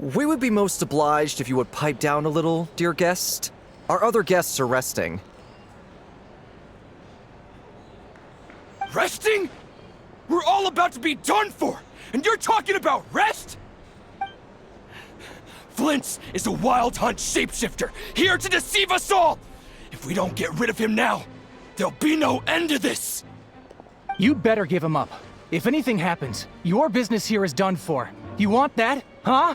We would be most obliged if you would pipe down a little, dear guest. Our other guests are resting. Resting? We're all about to be done for, and you're talking about rest? Flins is a wild hunt shapeshifter, here to deceive us all! If we don't get rid of him now, there'll be no end to this! You better give him up. If anything happens, your business here is done for. You want that, huh?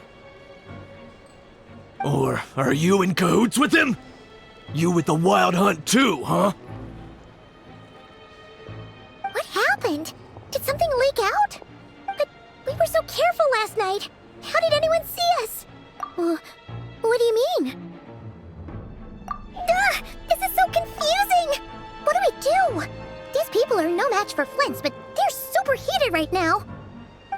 Or are you in cahoots with him? You with the wild hunt too, huh? What happened? Did something leak out? But we were so careful last night. How did anyone see us? What do you mean? Ugh, this is so confusing! What do we do? These people are no match for Flins, but they're super heated right now.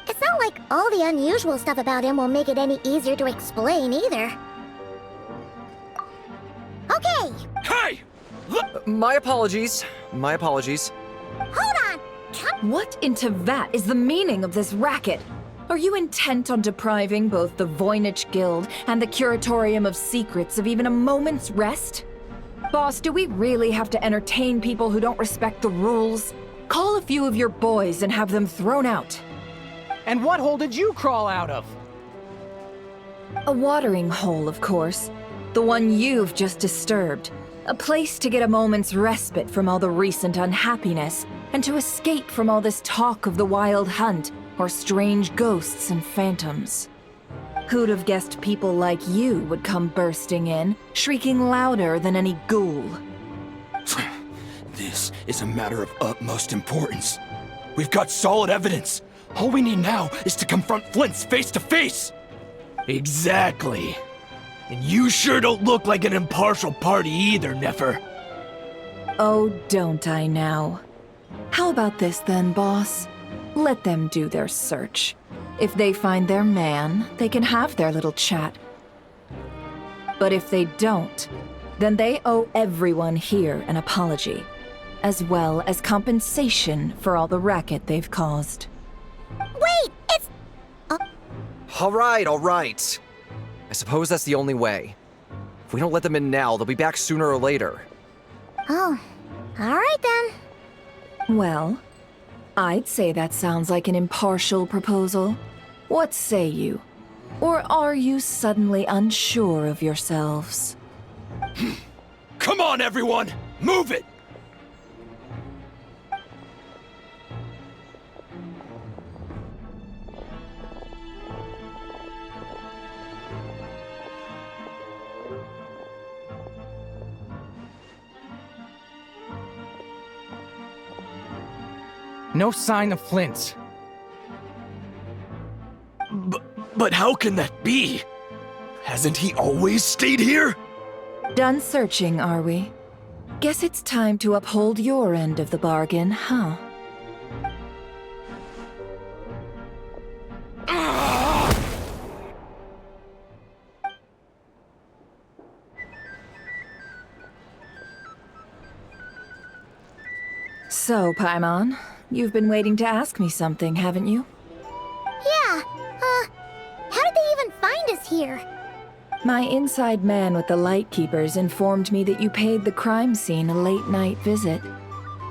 It's not like all the unusual stuff about him will make it any easier to explain either. Okay! Hey! My apologies. My apologies. Hold on! What into that is the meaning of this racket? Are you intent on depriving both the Voynich Guild and the Curatorium of Secrets of even a moment's rest? Boss, do we really have to entertain people who don't respect the rules? Call a few of your boys and have them thrown out. And what hole did you crawl out of? A watering hole, of course. The one you've just disturbed. A place to get a moment's respite from all the recent unhappiness, and to escape from all this talk of the wild hunt, or strange ghosts and phantoms. Who'd have guessed people like you would come bursting in, shrieking louder than any ghoul? This is a matter of utmost importance. We've got solid evidence. All we need now is to confront Flins face to face. Exactly. And you sure don't look like an impartial party either, Nefer. Oh, don't I now? How about this then, boss? Let them do their search. If they find their man, they can have their little chat. But if they don't, then they owe everyone here an apology, as well as compensation for all the racket they've caused. Wait, it's... All right. I suppose that's the only way. If we don't let them in now, they'll be back sooner or later. Oh, alright then. Well, I'd say that sounds like an impartial proposal. What say you? Or are you suddenly unsure of yourselves? Come on, everyone! Move it! No sign of Flins. But how can that be? Hasn't he always stayed here? Done searching, are we? Guess it's time to uphold your end of the bargain, huh? So, Paimon, you've been waiting to ask me something, haven't you? Yeah, how did they even find us here? My inside man with the Lightkeepers informed me that you paid the crime scene a late-night visit.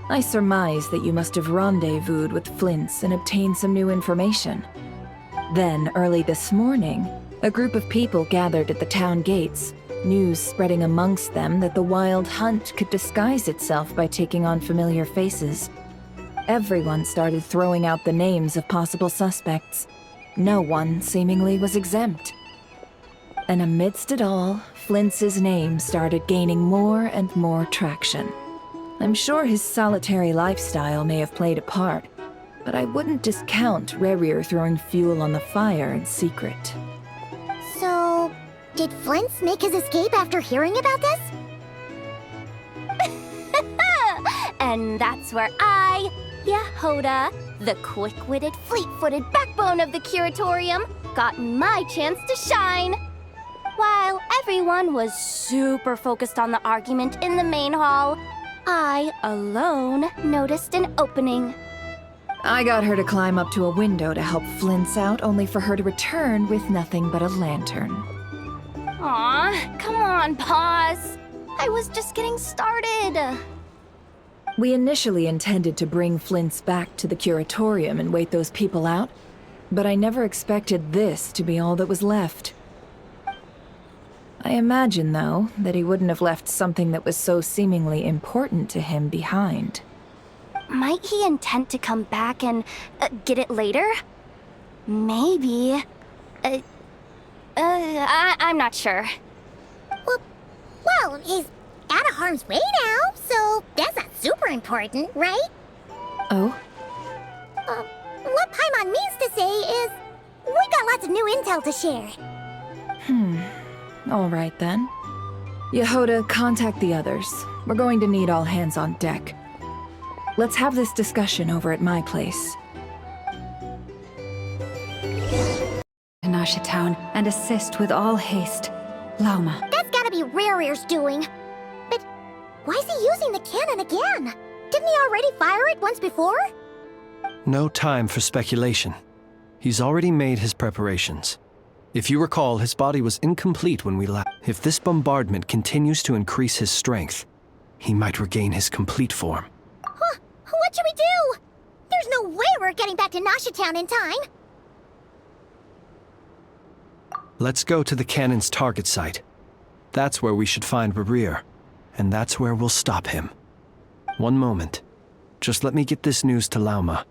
I surmise that you must have rendezvoused with Flins and obtained some new information. Then, early this morning, a group of people gathered at the town gates, news spreading amongst them that the wild hunt could disguise itself by taking on familiar faces. Everyone started throwing out the names of possible suspects. No one, seemingly, was exempt. And amidst it all, Flints's name started gaining more and more traction. I'm sure his solitary lifestyle may have played a part, but I wouldn't discount RREAL throwing fuel on the fire in secret. So, did Flins make his escape after hearing about this? And that's where I, Jahoda, the quick-witted, fleet-footed backbone of the Curatorium, got my chance to shine. While everyone was super focused on the argument in the main hall, I alone noticed an opening. I got her to climb up to a window to help Flins out, only for her to return with nothing but a lantern. Aw, come on, pause. I was just getting started. We initially intended to bring Flins back to the curatorium and wait those people out, but I never expected this to be all that was left. I imagine, though, that he wouldn't have left something that was so seemingly important to him behind. Might he intend to come back and get it later? Maybe. I'm not sure. Well, he's out of harm's way now, so that's not super important, right? Oh? What Paimon means to say is, we got lots of new intel to share. All right then. Jahoda, contact the others. We're going to need all hands on deck. Let's have this discussion over at my place. Nasha Town and assist with all haste. Lauma. That's gotta be RREAL's doing. But why is he using the cannon again? Didn't he already fire it once before? No time for speculation. He's already made his preparations. If you recall, his body was incomplete when we left. If this bombardment continues to increase his strength, he might regain his complete form. Huh, what should we do? There's no way we're getting back to Nasha Town in time. Let's go to the cannon's target site. That's where we should find RREAL, and that's where we'll stop him. One moment. Just let me get this news to Lauma.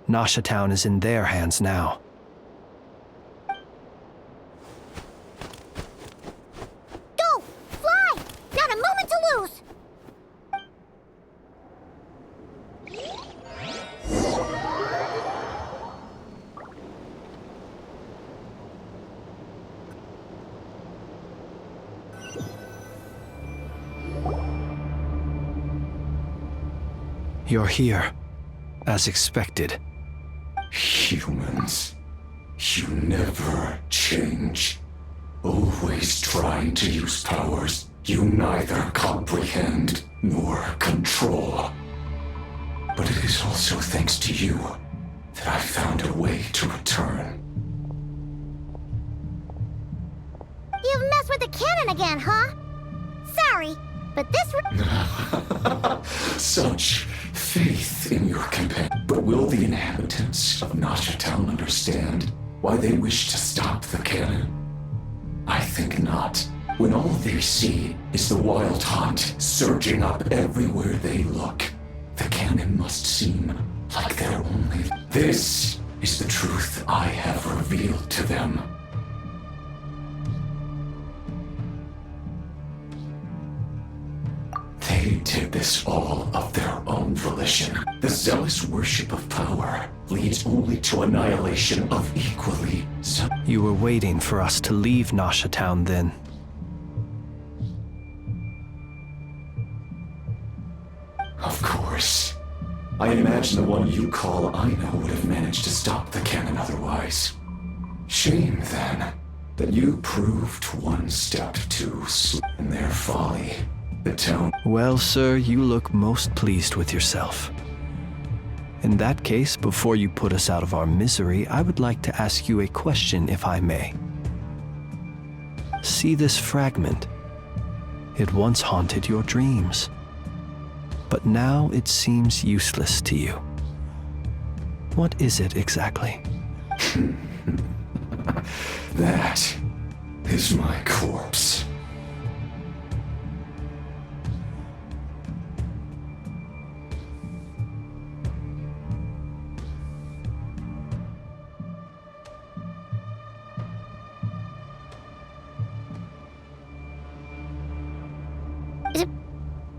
Nasha Town is in their hands now. Go! Fly! Not a moment to lose! You're here, as expected. Humans, you never change. Always trying to use powers you neither comprehend nor control. But it is also thanks to you that I found a way to return. You've messed with the cannon again, huh? Sorry, but this Such faith in your companion. But will the inhabitants of Nasha Town understand why they wish to stop the cannon? I think not. When all they see is the wild hunt surging up everywhere they look, the cannon must seem like their only... This is the truth I have revealed to them. They did this all of their own volition. The zealous worship of power leads only to annihilation of equally so. You were waiting for us to leave Nasha Town then. Of course. I imagine the one you call Aino would have managed to stop the cannon otherwise. Shame, then, that you proved one step too slow in their folly. The town... Well, sir, you look most pleased with yourself. In that case, before you put us out of our misery, I would like to ask you a question, if I may. See this fragment? It once haunted your dreams. But now it seems useless to you. What is it exactly? That is my corpse.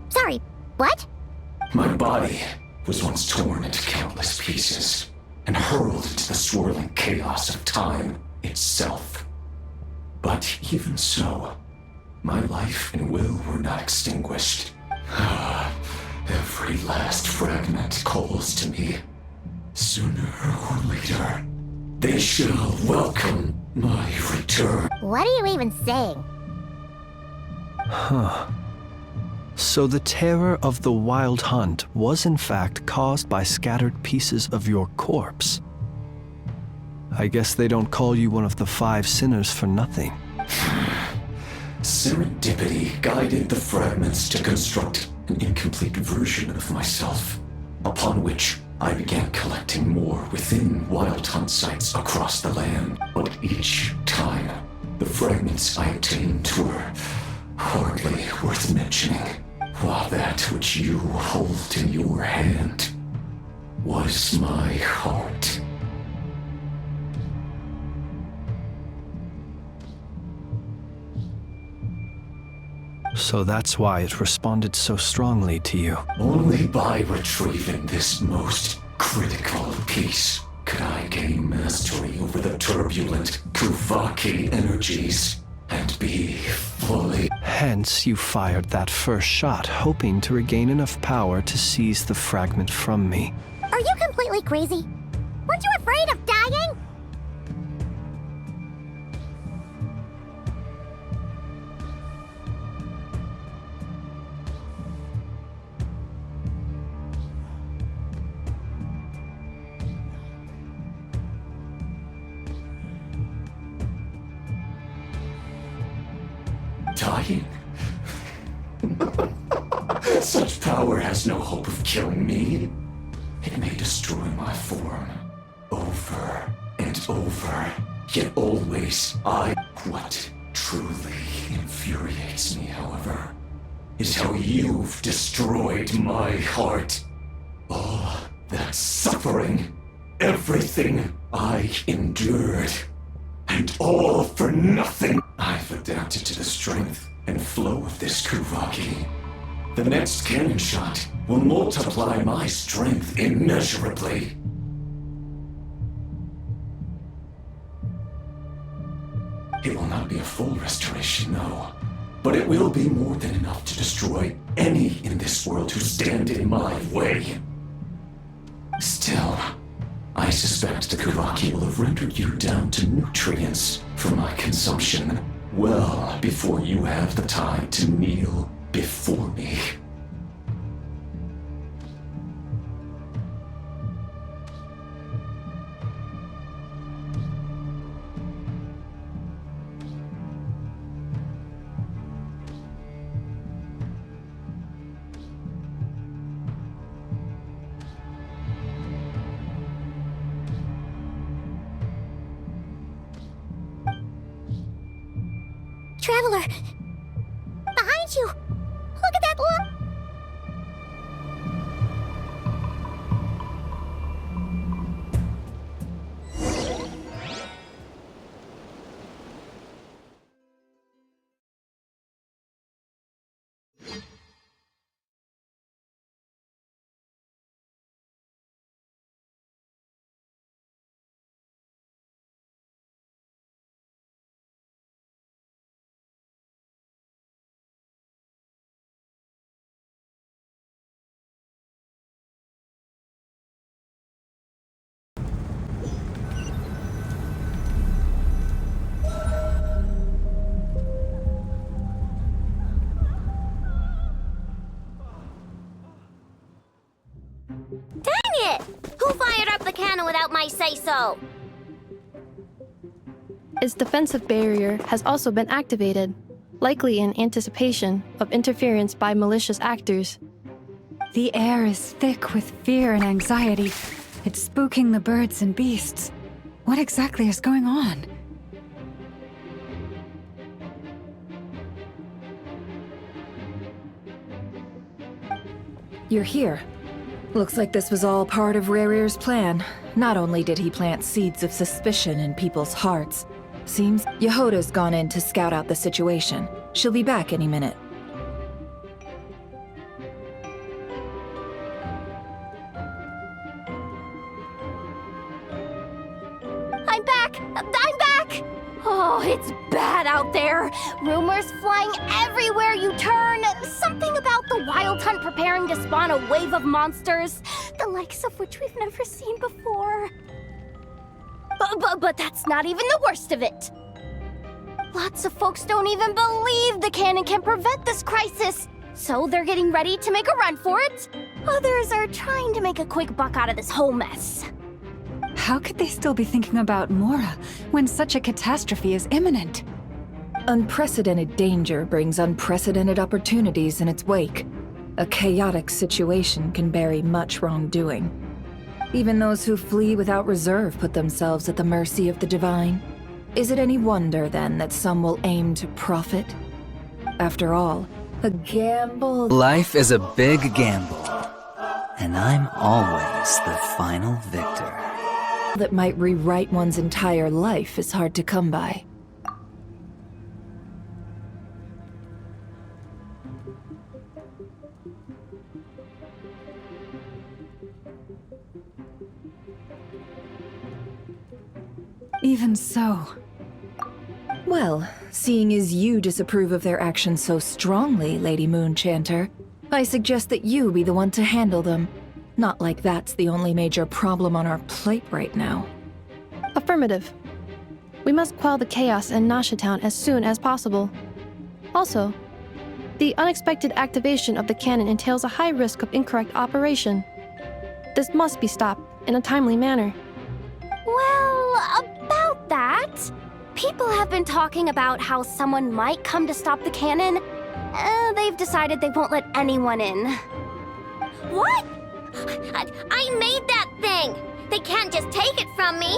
Sorry, what? My body was once torn into countless pieces and hurled into the swirling chaos of time itself. But even so, my life and will were not extinguished. Every last fragment calls to me. Sooner or later, they shall welcome my return. What are you even saying? Huh. So the terror of the Wild Hunt was in fact caused by scattered pieces of your corpse. I guess they don't call you one of the 5 sinners for nothing. Serendipity guided the fragments to construct an incomplete version of myself, upon which I began collecting more within Wild Hunt sites across the land. But each time, the fragments I obtained were hardly worth mentioning, while that which you hold in your hand was my heart. So that's why it responded so strongly to you. Only by retrieving this most critical piece could I gain mastery over the turbulent Kuvaki energies and be fully... Hence, you fired that first shot, hoping to regain enough power to seize the fragment from me. Are you completely crazy? Weren't you afraid of dying? Dying? Such power has no hope of killing me. It may destroy my form over and over, yet always What truly infuriates me, however, is how you've destroyed my heart. All that suffering, everything I endured, and all for nothing. I've adapted to the strength and flow of this Kuvaki. The next cannon shot will multiply my strength immeasurably. It will not be a full restoration, no. But it will be more than enough to destroy any in this world who stand in my way. Still, I suspect the Kuvaki will have rendered you down to nutrients for my consumption well before you have the time to kneel before me. Traveler! Behind you! Look at that Dang it! Who fired up the cannon without my say-so? Its defensive barrier has also been activated, likely in anticipation of interference by malicious actors. The air is thick with fear and anxiety. It's spooking the birds and beasts. What exactly is going on? You're here. Looks like this was all part of RREAL's plan. Not only did he plant seeds of suspicion in people's hearts, seems Jahoda's gone in to scout out the situation. She'll be back any minute. I'm back! I'm back! Oh, it's bad out there. Rumors flying everywhere you turn. Something about the Wild Hunt preparing to spawn a wave of monsters, the likes of which we've never seen before. But that's not even the worst of it. Lots of folks don't even believe the cannon can prevent this crisis. So they're getting ready to make a run for it. Others are trying to make a quick buck out of this whole mess. How could they still be thinking about Mora when such a catastrophe is imminent? Unprecedented danger brings unprecedented opportunities in its wake. A chaotic situation can bury much wrongdoing. Even those who flee without reserve put themselves at the mercy of the divine. Is it any wonder, then, that some will aim to profit? After all, a gamble... Life is a big gamble, and I'm always the final victor. ...that might rewrite one's entire life is hard to come by. Even so... Well, seeing as you disapprove of their actions so strongly, Lady Moonchanter, I suggest that you be the one to handle them. Not like that's the only major problem on our plate right now. Affirmative. We must quell the chaos in Nasha Town as soon as possible. Also, the unexpected activation of the cannon entails a high risk of incorrect operation. This must be stopped in a timely manner. Well, about that, people have been talking about how someone might come to stop the cannon. They've decided they won't let anyone in. What? I made that thing! They can't just take it from me!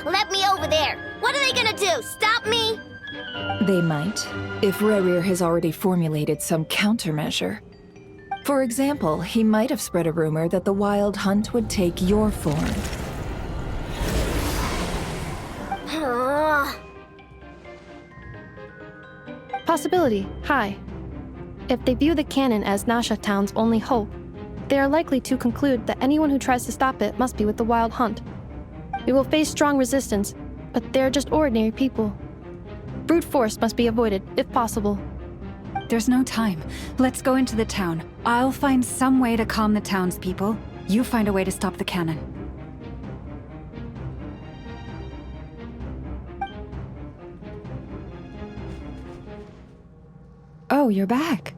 Let me over there! What are they gonna do, stop me? They might, if RREAL has already formulated some countermeasure. For example, he might have spread a rumor that the Wild Hunt would take your form. Possibility high. If they view the cannon as Nasha Town's only hope, they are likely to conclude that anyone who tries to stop it must be with the Wild Hunt. We will face strong resistance, but they're just ordinary people. Brute force must be avoided, if possible. There's no time. Let's go into the town. I'll find some way to calm the townspeople. You find a way to stop the cannon. Oh, you're back.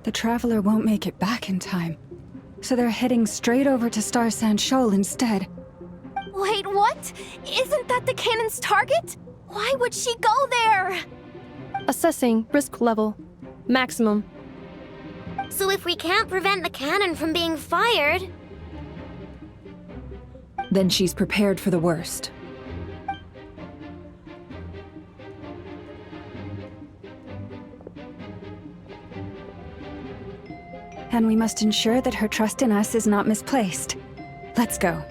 The Traveler won't make it back in time. So they're heading straight over to Star Sand Shoal instead. Wait, what? Isn't that the cannon's target? Why would she go there? Assessing risk level. Maximum. So if we can't prevent the cannon from being fired... Then she's prepared for the worst. And we must ensure that her trust in us is not misplaced. Let's go.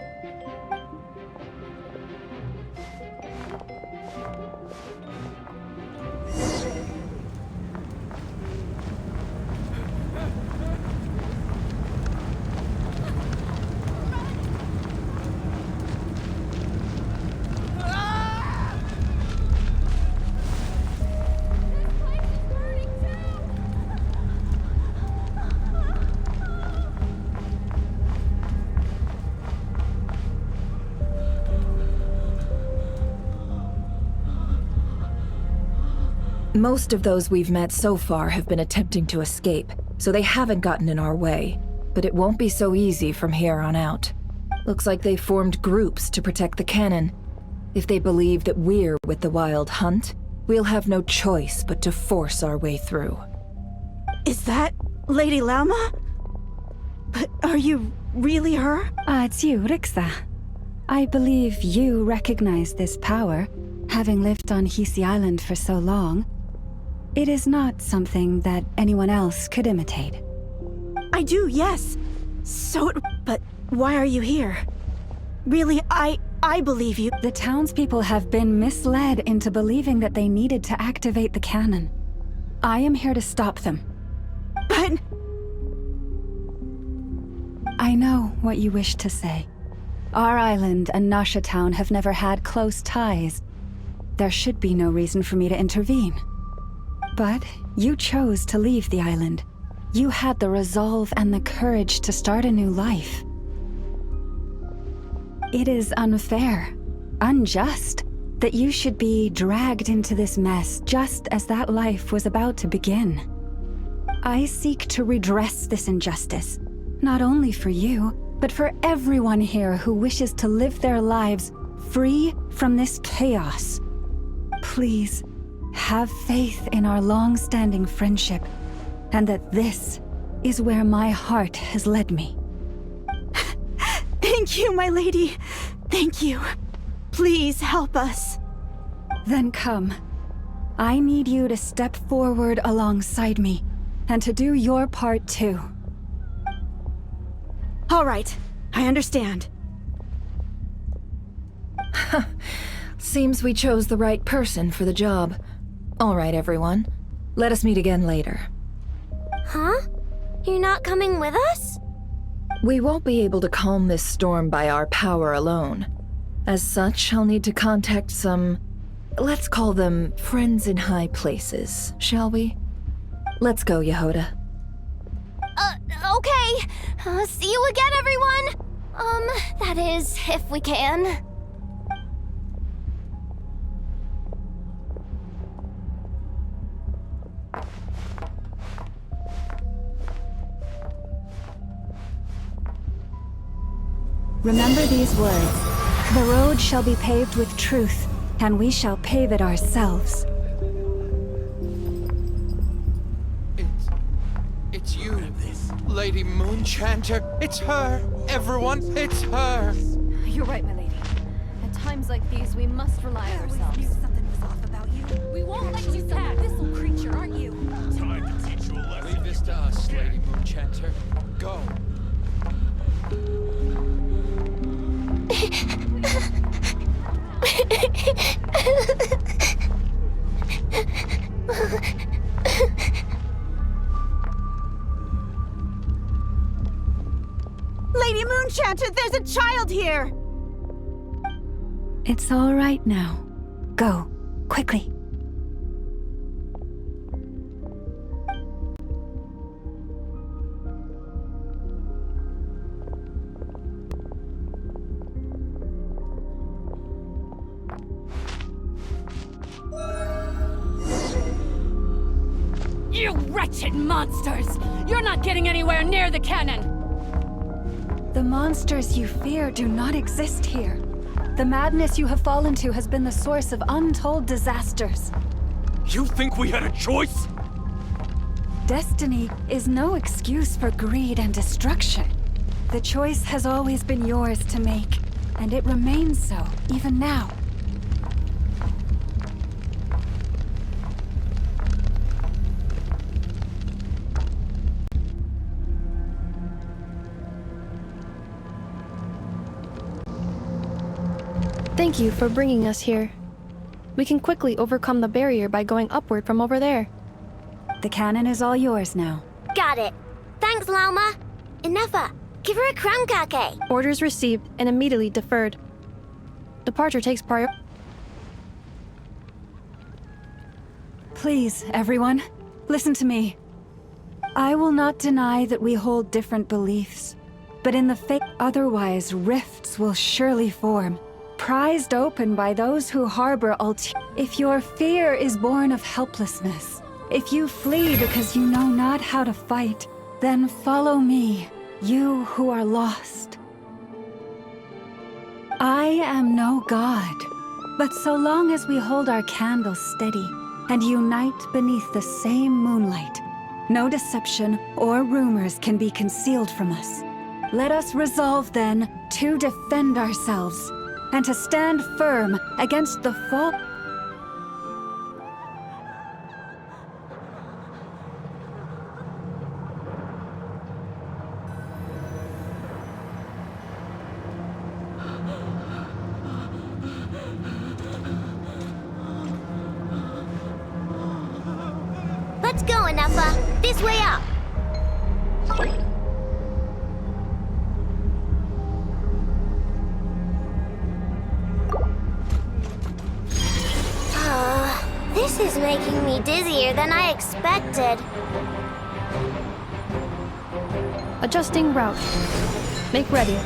Most of those we've met so far have been attempting to escape, so they haven't gotten in our way. But it won't be so easy from here on out. Looks like they formed groups to protect the cannon. If they believe that we're with the Wild Hunt, we'll have no choice but to force our way through. Is that Lady Lauma? But are you really her? It's you, Rixa. I believe you recognize this power, having lived on Hisi Island for so long. It is not something that anyone else could imitate. I do, yes. But why are you here? Really, I believe you. The townspeople have been misled into believing that they needed to activate the cannon. I am here to stop them. But... I know what you wish to say. Our island and Nasha Town have never had close ties. There should be no reason for me to intervene. But you chose to leave the island. You had the resolve and the courage to start a new life. It is unfair, unjust, that you should be dragged into this mess just as that life was about to begin. I seek to redress this injustice, not only for you, but for everyone here who wishes to live their lives free from this chaos. Please, have faith in our long-standing friendship, and that this is where my heart has led me. Thank you, my lady. Thank you. Please help us. Then come. I need you to step forward alongside me, and to do your part too. All right, I understand. Seems we chose the right person for the job. All right, everyone. Let us meet again later. Huh? You're not coming with us? We won't be able to calm this storm by our power alone. As such, I'll need to contact some... let's call them friends in high places, shall we? Let's go, Jahoda. Okay. See you again, everyone! That is, if we can. Remember these words. The road shall be paved with truth, and we shall pave it ourselves. It's you, Lady Moonchanter. It's her. Everyone, it's her. You're right, my lady. At times like these, we must rely on ourselves. I knew something was off about you. We won't let you pass. Thistle creature, aren't you? Time to teach you a lesson. Leave this to us, Lady Moonchanter. Go. Lady Moonchanter, there's a child here! It's all right now. Go, quickly. You wretched monsters! You're not getting anywhere near the cannon! The monsters you fear do not exist here. The madness you have fallen to has been the source of untold disasters. You think we had a choice? Destiny is no excuse for greed and destruction. The choice has always been yours to make, and it remains so, even now. Thank you for bringing us here. We can quickly overcome the barrier by going upward from over there. The cannon is all yours now. Got it. Thanks, Lauma. Ineffa, give her a crown kake. Orders received and immediately deferred. Departure takes priority. Please, everyone, listen to me. I will not deny that we hold different beliefs, but in the fate otherwise rifts will surely form, prized open by those who harbor If your fear is born of helplessness, if you flee because you know not how to fight, then follow me, you who are lost. I am no god, but so long as we hold our candles steady and unite beneath the same moonlight, no deception or rumors can be concealed from us. Let us resolve then to defend ourselves and to stand firm against the fall. Let's go, Ineffa. This way up. This is making me dizzier than I expected. Adjusting route. Make ready.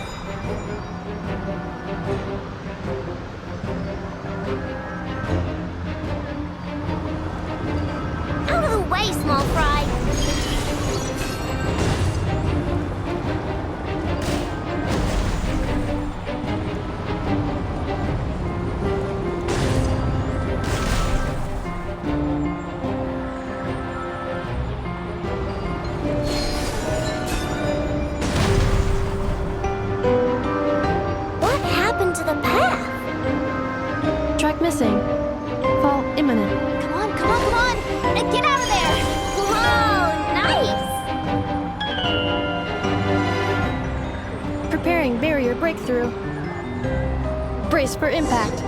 missing. Fall imminent. Come on, come on, come on! And get out of there! Whoa, nice! Preparing barrier breakthrough. Brace for impact.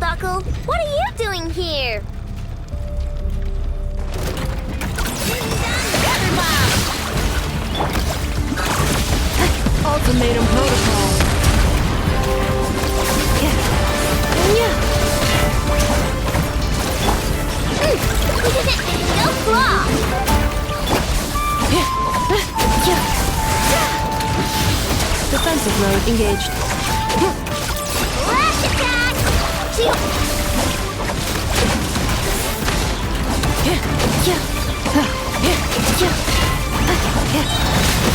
Knuckle, what are you doing here? Ultimatum protocol. Go claw! Defensive mode engaged. Flash attack!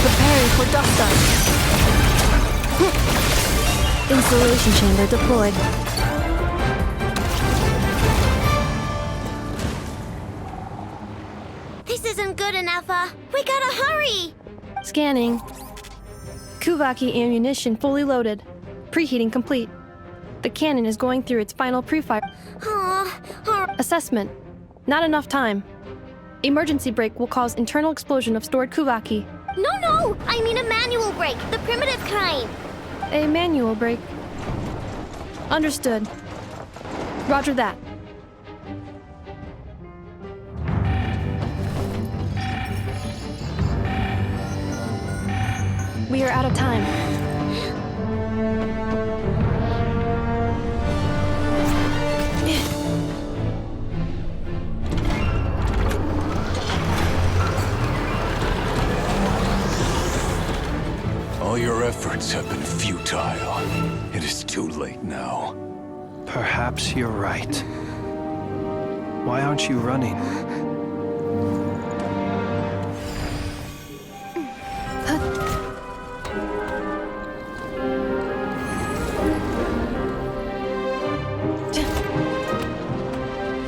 Preparing for dust up. Insulation chamber deployed. This isn't good, Ineffa. We gotta hurry! Scanning. Kuvaki ammunition fully loaded. Preheating complete. The cannon is going through its final pre-fire. Assessment. Not enough time. Emergency brake will cause internal explosion of stored Kuvaki. No! I mean a manual brake, the primitive kind. A manual brake. Understood. Roger that. We are out of time. All your efforts have been futile. It is too late now. Perhaps you're right. Why aren't you running?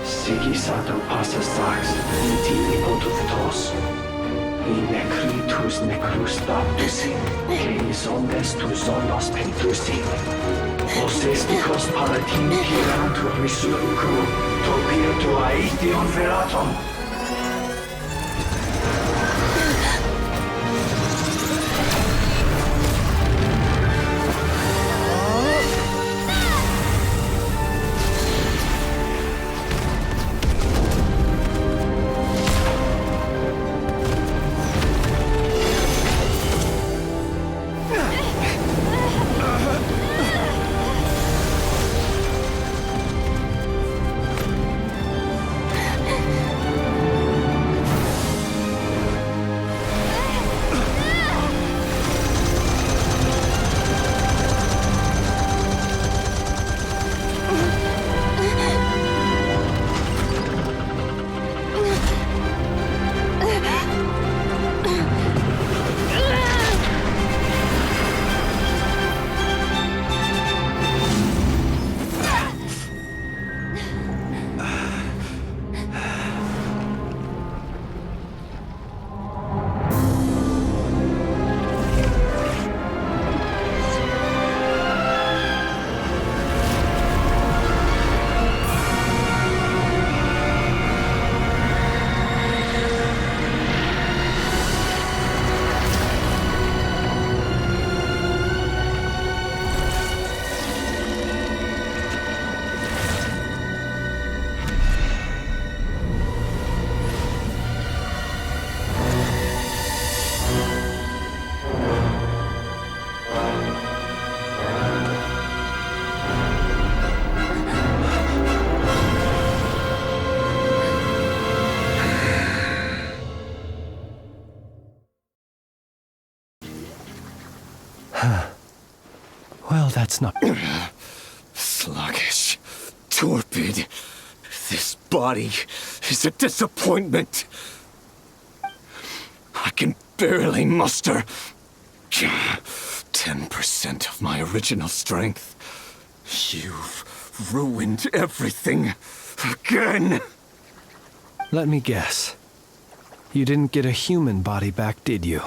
Sigisato passa sax, intimi potus Inekritus necrus baptusi, Canis omnes tu zonos pentusi. Osesticos palatin pirantur resurcu, Topir tu aetion veratum. Well, that's not... Sluggish. Torpid. This body is a disappointment. I can barely muster 10% of my original strength. You've ruined everything again. Let me guess. You didn't get a human body back, did you?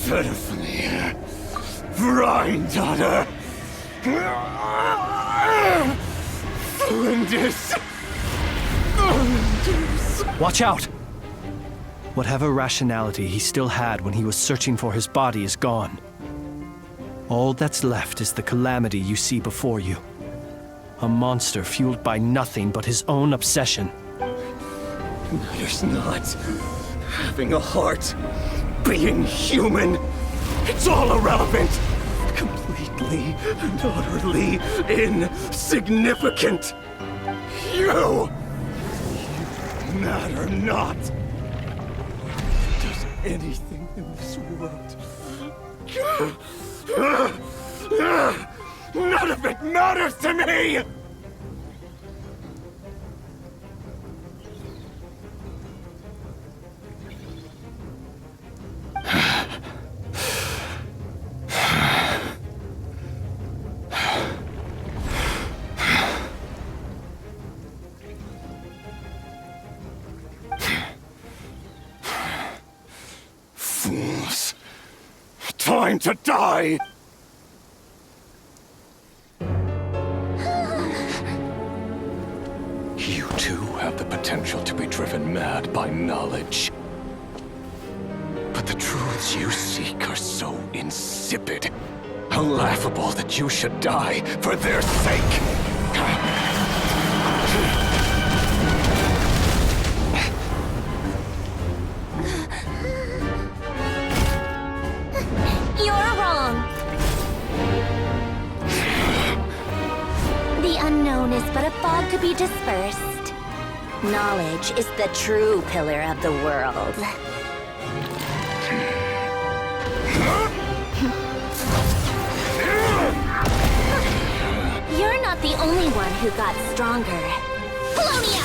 Pitifully, Granddaughter. Flinders. Watch out! Whatever rationality he still had when he was searching for his body is gone. All that's left is the calamity you see before you. A monster fueled by nothing but his own obsession. Matters not. Having a heart. Being human. It's all irrelevant. Completely and utterly insignificant. You matter not. Does anything in this world. None of it matters to me! Fools. Time to die! You too have the potential to be driven mad by knowledge. But the truths you seek are so insipid, laughable that you should die for their sake. You're wrong. The unknown is but a fog to be dispersed. Knowledge is the true pillar of the world. You're not the only one who got stronger. Polonia!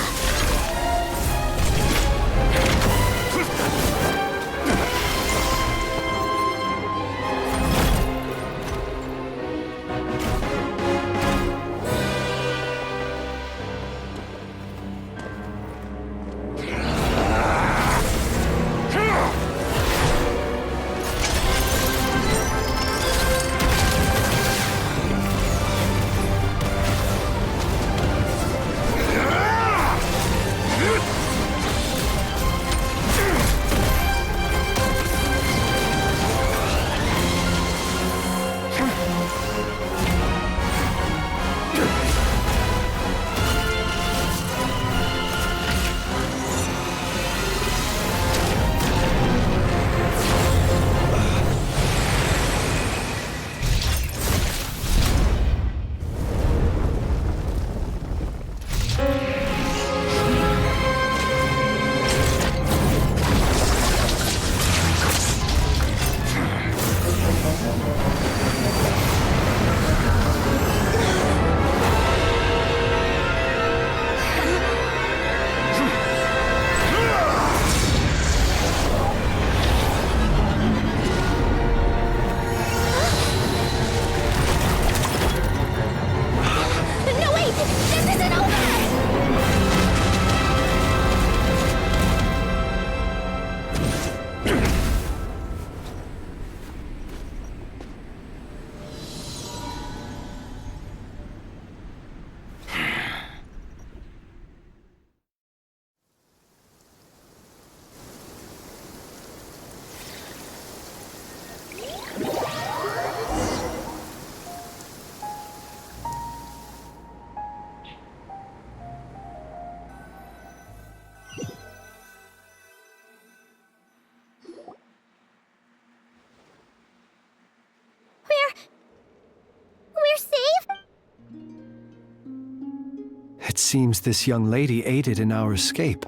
It seems this young lady aided in our escape.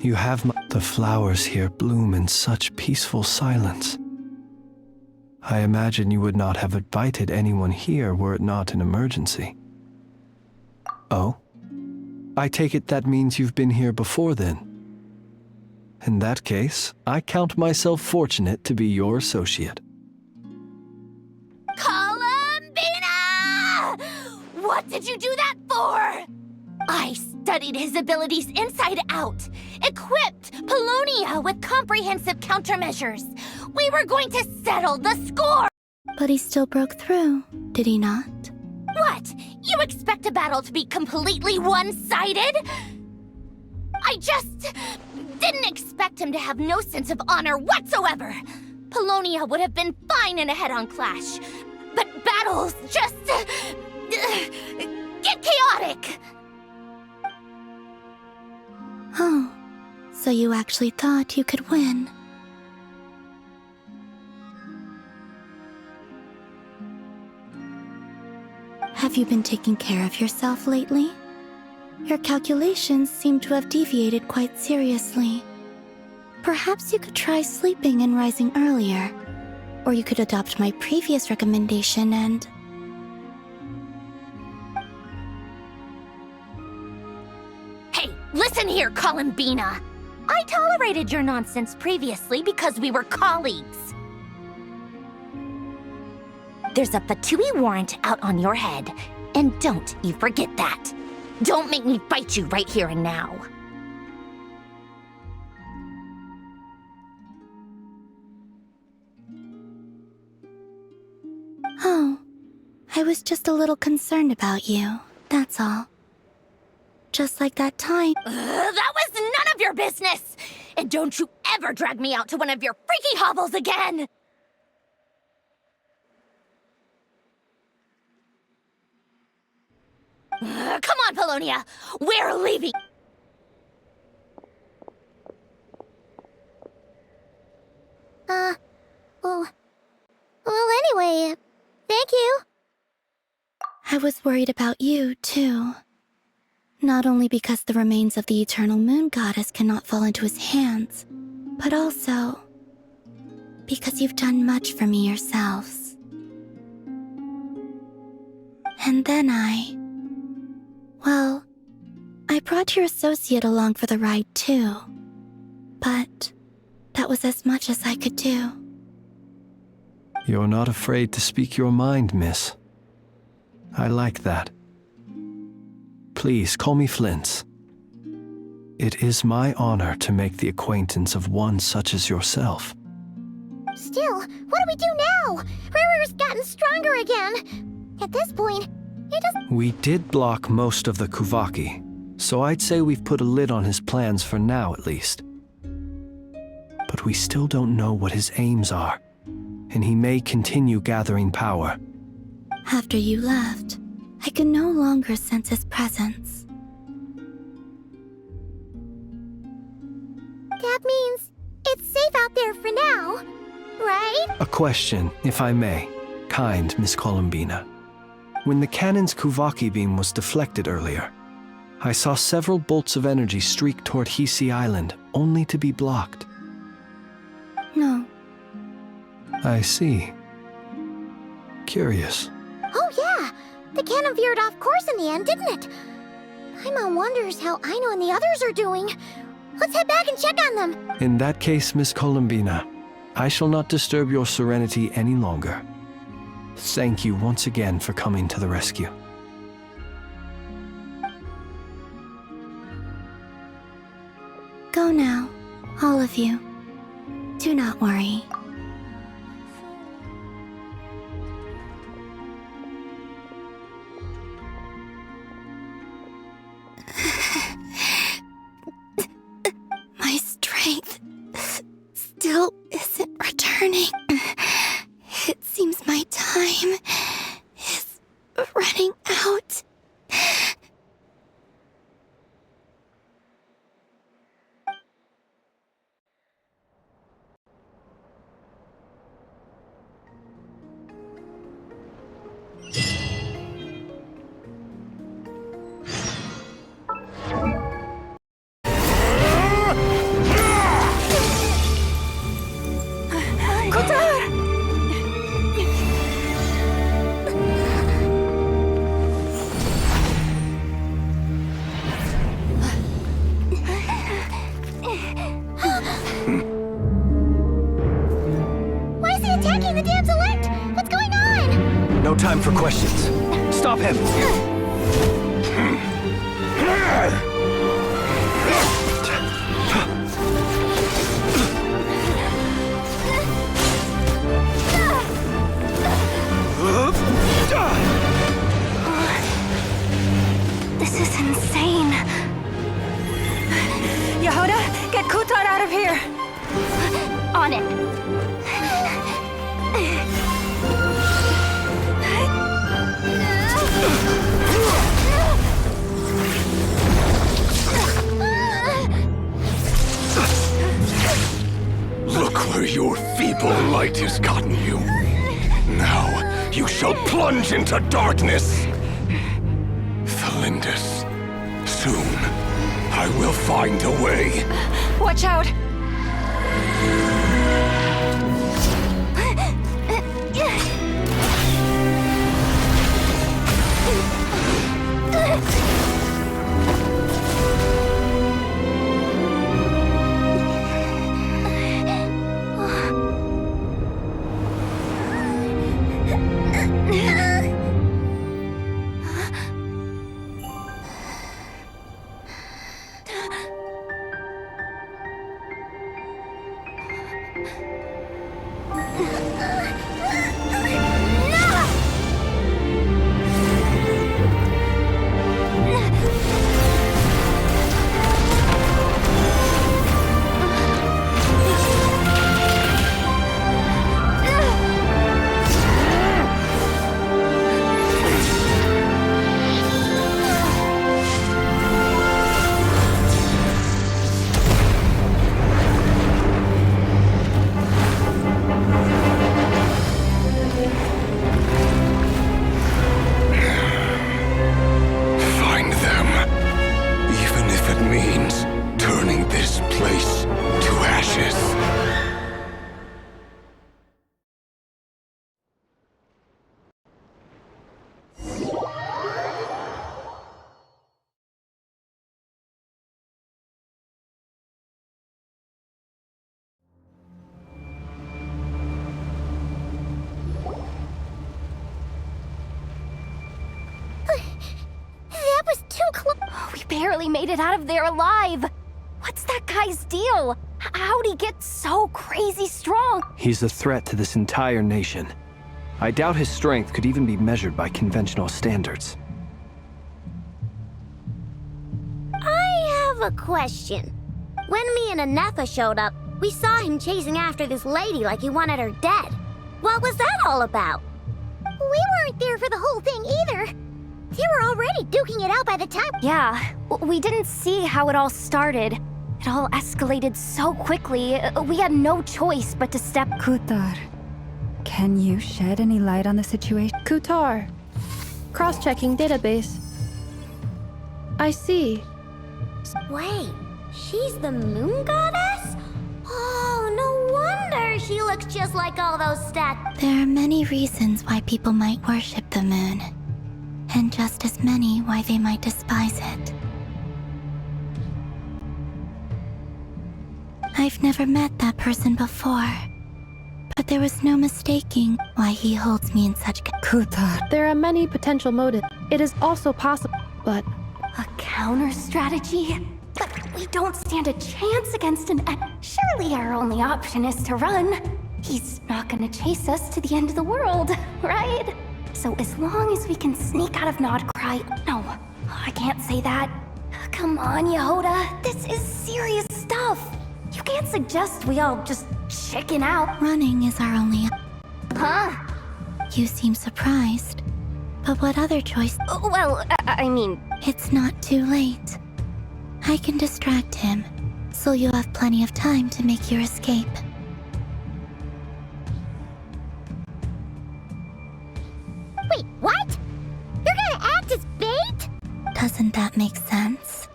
You have the flowers here bloom in such peaceful silence. I imagine you would not have invited anyone here were it not an emergency. Oh? I take it that means you've been here before then. In that case, I count myself fortunate to be your associate. Columbina! What did you do that for? I studied his abilities inside out, equipped Polonia with comprehensive countermeasures. We were going to settle the score! But he still broke through, did he not? What? You expect a battle to be completely one-sided? I just didn't expect him to have no sense of honor whatsoever. Polonia would have been fine in a head-on clash, but battles just get chaotic. Oh, so you actually thought you could win? Have you been taking care of yourself lately? Your calculations seem to have deviated quite seriously. Perhaps you could try sleeping and rising earlier. Or you could adopt my previous recommendation and... Hey, listen here, Columbina. I tolerated your nonsense previously because we were colleagues. There's a Fatui warrant out on your head, and don't you forget that. Don't make me fight you right here and now. Oh, I was just a little concerned about you, that's all. Just like that time... That was none of your business! And don't you ever drag me out to one of your freaky hovels again! Come on, Polonia! We're leaving! Well, anyway, thank you. I was worried about you, too. Not only because the remains of the Eternal Moon Goddess cannot fall into his hands, but also because you've done much for me yourselves. And then well, I brought your associate along for the ride, too. But that was as much as I could do. You're not afraid to speak your mind, miss. I like that. Please call me Flins. It is my honor to make the acquaintance of one such as yourself. Still, what do we do now? Riri's gotten stronger again. At this point, it doesn't... We did block most of the Kuvaki, so I'd say we've put a lid on his plans for now at least. But we still don't know what his aims are, and he may continue gathering power. After you left, I could no longer sense his presence. That means it's safe out there for now, right? A question, if I may, kind Miss Columbina. When the cannon's Kuvaki beam was deflected earlier, I saw several bolts of energy streak toward Hisi Island, only to be blocked. No. I see. Curious. Oh yeah, the cannon veered off course in the end, didn't it? Paimon wonders how Aino and the others are doing. Let's head back and check on them. In that case, Miss Columbina, I shall not disturb your serenity any longer. Thank you once again for coming to the rescue. Go now, all of you. Do not worry. My strength still isn't returning. It seems my time is running out. taking the damn select? What's going on? No time for questions. Stop him! This is insane. Jahoda, get Kutar out of here! On it. Look where your feeble light has gotten you. Now, you shall plunge into darkness. Flinders, soon, I will find a way. Watch out! We barely made it out of there alive. What's that guy's deal? How'd he get so crazy strong? He's a threat to this entire nation. I doubt his strength could even be measured by conventional standards. I have a question. When me and Ineffa showed up, we saw him chasing after this lady like he wanted her dead. What was that all about? We weren't there for the whole thing either. They were already duking it out by the time— Yeah, we didn't see how it all started. It all escalated so quickly, we had no choice but to step— Kutar, can you shed any light on the situation? Kutar. Cross-checking database. I see. Wait, she's the moon goddess? Oh, no wonder she looks just like all those stats. There are many reasons why people might worship the moon, and just as many why they might despise it. I've never met that person before, but there was no mistaking why he holds me in such— Kutar. There are many potential motives. It is also possible, but— A counter strategy? But we don't stand a chance against an— Surely our only option is to run. He's not gonna chase us to the end of the world, right? So as long as we can sneak out of Nodcry— No, I can't say that. Come on, Jahoda, this is serious stuff. You can't suggest we all just chicken out. Running is our only— Huh? You seem surprised. But what other choice— Well, I mean— It's not too late. I can distract him, so you'll have plenty of time to make your escape. Wait, what? You're gonna act as bait? Doesn't that make sense?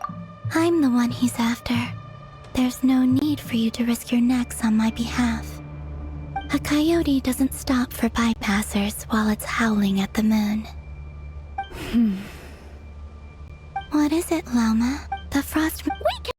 I'm the one he's after. There's no need for you to risk your necks on my behalf. A coyote doesn't stop for bypassers while it's howling at the moon. What is it, Lauma? The frost— We